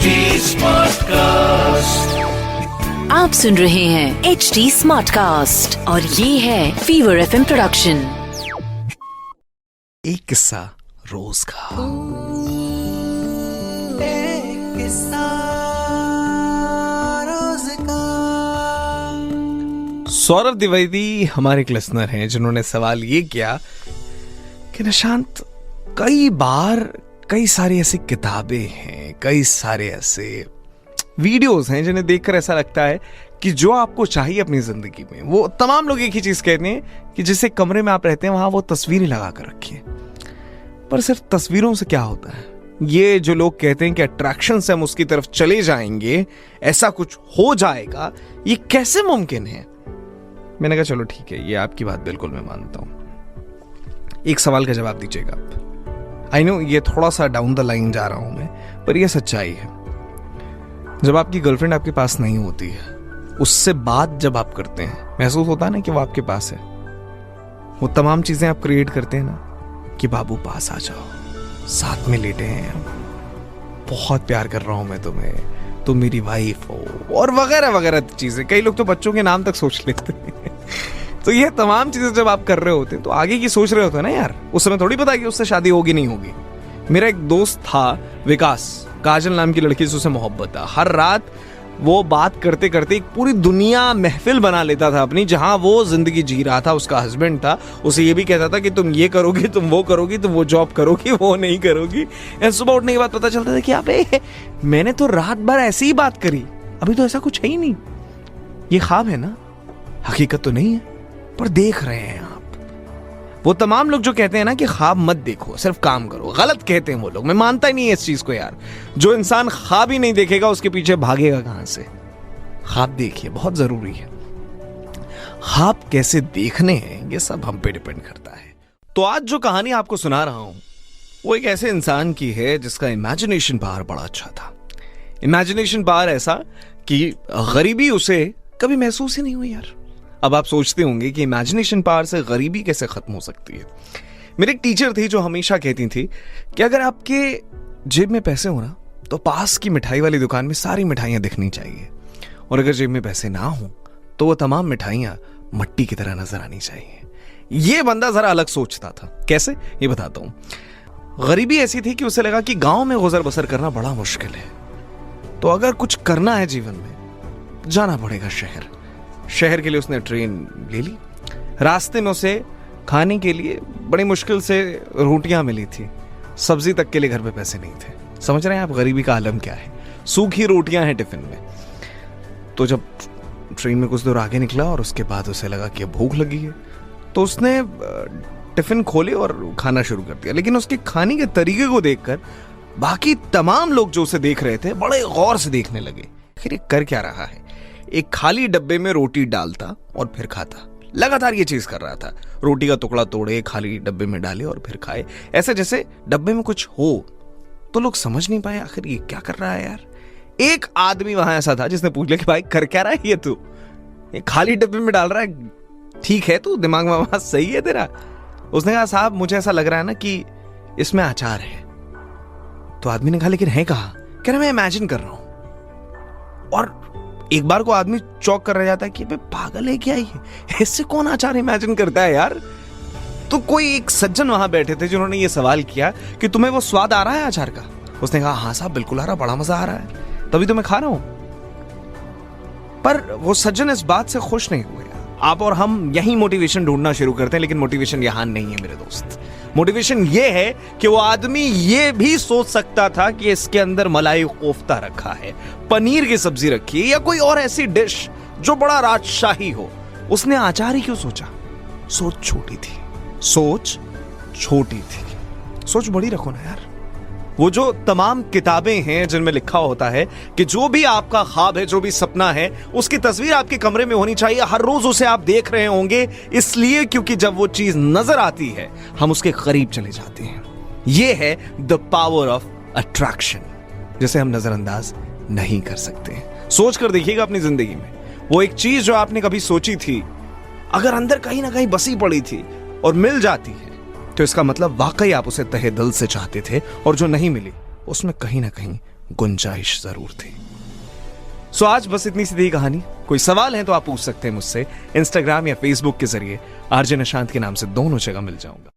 Smart cast, आप सुन रहे हैं HD स्मार्ट कास्ट और ये है फीवर FM प्रोडक्शन। एक किस्सा रोज का। एक किस्सा रोज का। सौरभ द्विवेदी हमारे एक लिसनर हैं जिन्होंने सवाल ये किया कि निशांत, कई बार कई सारी ऐसी किताबें हैं, कई सारे ऐसे वीडियोस हैं जिन्हें देखकर ऐसा लगता है कि जो आपको चाहिए अपनी जिंदगी में, वो तमाम लोग एक ही चीज कहते हैं कि जिस एक कमरे में आप रहते हैं वहां वो तस्वीरें लगा कर रखिए। पर सिर्फ तस्वीरों से क्या होता है? ये जो लोग कहते हैं कि अट्रैक्शन से हम उसकी तरफ चले जाएंगे, ऐसा कुछ हो जाएगा, ये कैसे मुमकिन है? मैंने कहा चलो ठीक है, ये आपकी बात बिल्कुल मैं मानता हूं। एक सवाल का जवाब दीजिएगा आप। आई नो ये थोड़ा सा डाउन द लाइन जा रहा हूं मैं, पर यह सच्चाई है। जब आपकी गर्लफ्रेंड आपके पास नहीं होती है, उससे बात जब आप करते हैं, महसूस होता है ना कि वो आपके पास है। वो तमाम चीजें आप क्रिएट करते हैं ना कि बाबू पास आ जाओ, साथ में लेटे हैं हम, बहुत प्यार कर रहा हूं मैं तुम्हें, तुम मेरी वाइफ हो, और वगैरह वगैरह चीजें। कई लोग तो बच्चों के नाम तक सोच लेते हैं। तो ये तमाम चीजें जब आप कर रहे होते हैं तो आगे की सोच रहे होते हैं ना यार। उस समय थोड़ी पता कि उससे शादी होगी नहीं होगी। मेरा एक दोस्त था विकास, काजल नाम की लड़की से उसे मोहब्बत था। हर रात वो बात करते करते एक पूरी दुनिया महफिल बना लेता था अपनी, जहां वो जिंदगी जी रहा था। उसका हस्बैंड था, उसे ये भी कहता था कि तुम ये करोगी, तुम वो करोगी, तुम वो जॉब करोगी, वो नहीं करोगी। सुबह उठने के बाद पता चलता था कि अबे मैंने तो रात भर ऐसी ही बात करी, अभी तो ऐसा कुछ है ही नहीं। ये ख्वाब है ना, हकीकत तो नहीं है, पर देख रहे हैं आप। वो तमाम लोग जो कहते हैं ना कि ख्वाब मत देखो, सिर्फ काम करो, गलत कहते हैं वो लोग। मैं मानता ही नहीं है इस चीज को यार। जो इंसान ख्वाब ही नहीं देखेगा उसके पीछे भागेगा कहां से? ख्वाब देखिए, बहुत जरूरी है। ख्वाब कैसे देखने हैं ये सब हम पे डिपेंड करता है। तो आज जो कहानी आपको सुना रहा हूं वो एक ऐसे इंसान की है जिसका इमेजिनेशन पावर बड़ा अच्छा था। इमेजिनेशन पावर ऐसा कि गरीबी उसे कभी महसूस ही नहीं हुई यार। अब आप सोचते होंगे कि इमेजिनेशन पावर से गरीबी कैसे खत्म हो सकती है। मेरी एक टीचर थी जो हमेशा कहती थी कि अगर आपके जेब में पैसे हो ना, तो पास की मिठाई वाली दुकान में सारी मिठाइयां दिखनी चाहिए, और अगर जेब में पैसे ना हो तो वो तमाम मिठाइयां मट्टी की तरह नजर आनी चाहिए। ये बंदा जरा अलग सोचता था। कैसे, ये बताता हूं। गरीबी ऐसी थी कि उसे लगा कि गांव में गुजर बसर करना बड़ा मुश्किल है, तो अगर कुछ करना है जीवन में, जाना पड़ेगा शहर। शहर के लिए उसने ट्रेन ले ली। रास्ते में उसे खाने के लिए बड़ी मुश्किल से रोटियां मिली थी, सब्जी तक के लिए घर पे पैसे नहीं थे। समझ रहे हैं आप गरीबी का आलम क्या है? सूखी रोटियां हैं टिफिन में। तो जब ट्रेन में कुछ दूर आगे निकला और उसके बाद उसे लगा कि भूख लगी है, तो उसने टिफिन खोले और खाना शुरू कर दिया। लेकिन उसके खाने के तरीके को देखकर बाकी तमाम लोग जो उसे देख रहे थे बड़े गौर से देखने लगे। आखिर ये कर क्या रहा है? एक खाली डब्बे में रोटी डालता और फिर खाता। लगातार ये चीज कर रहा था। रोटी का टुकड़ा तोड़े, खाली डब्बे में डाले और फिर खाए, ऐसे जैसे डब्बे में कुछ हो। तो लोग समझ नहीं पाए आखिर ये क्या कर रहा है यार। एक आदमी वहां ऐसा था जिसने पूछ लिया कि भाई कर क्या रहा है ये तू? ये खाली डब्बे में डाल रहा है, ठीक है तू, दिमाग में बात सही है तेरा? उसने कहा साहब मुझे ऐसा लग रहा है ना कि इसमें अचार है। तो आदमी ने कहा लेकिन है कहा? कह रहा मैं इमेजिन कर रहा हूं। और एक बार को आदमी चौक कर रह जाता है कि पागल है क्या ये, इससे कौन अचार इमेजिन करता है यार? तो कोई एक सज्जन वहां बैठे थे जिन्होंने ये सवाल किया कि तुम्हें वो स्वाद आ रहा है अचार का? उसने कहा हाँ साहब बिल्कुल आ रहा, बड़ा मजा आ रहा है, तभी तो मैं खा रहा हूं। पर वो सज्जन इस बात से खुश नहीं हुए। आप और हम यही मोटिवेशन ढूंढना शुरू करते हैं, लेकिन मोटिवेशन यहां नहीं है मेरे दोस्त। मोटिवेशन ये है कि वो आदमी ये भी सोच सकता था कि इसके अंदर मलाई कोफ्ता रखा है, पनीर की सब्जी रखी है, या कोई और ऐसी डिश जो बड़ा राजशाही हो। उसने अचार ही क्यों सोचा? सोच छोटी थी, सोच छोटी थी। सोच बड़ी रखो ना यार। वो जो तमाम किताबें हैं जिनमें लिखा होता है कि जो भी आपका ख्वाब है, जो भी सपना है, उसकी तस्वीर आपके कमरे में होनी चाहिए। हर रोज उसे आप देख रहे होंगे, इसलिए क्योंकि जब वो चीज नजर आती है हम उसके करीब चले जाते हैं। ये है द पावर ऑफ अट्रैक्शन, जिसे हम नजरअंदाज नहीं कर सकते। सोच कर देखिएगा अपनी जिंदगी में, वो एक चीज जो आपने कभी सोची थी, अगर अंदर कहीं ना कहीं बसी पड़ी थी और मिल जाती है, तो इसका मतलब वाकई आप उसे तहे दिल से चाहते थे, और जो नहीं मिली उसमें कहीं ना कहीं गुंजाइश जरूर थी। सो आज बस इतनी सी थी कहानी। कोई सवाल है तो आप पूछ सकते हैं मुझसे इंस्टाग्राम या फेसबुक के जरिए। आरजे निशांत के नाम से दोनों जगह मिल जाऊंगा।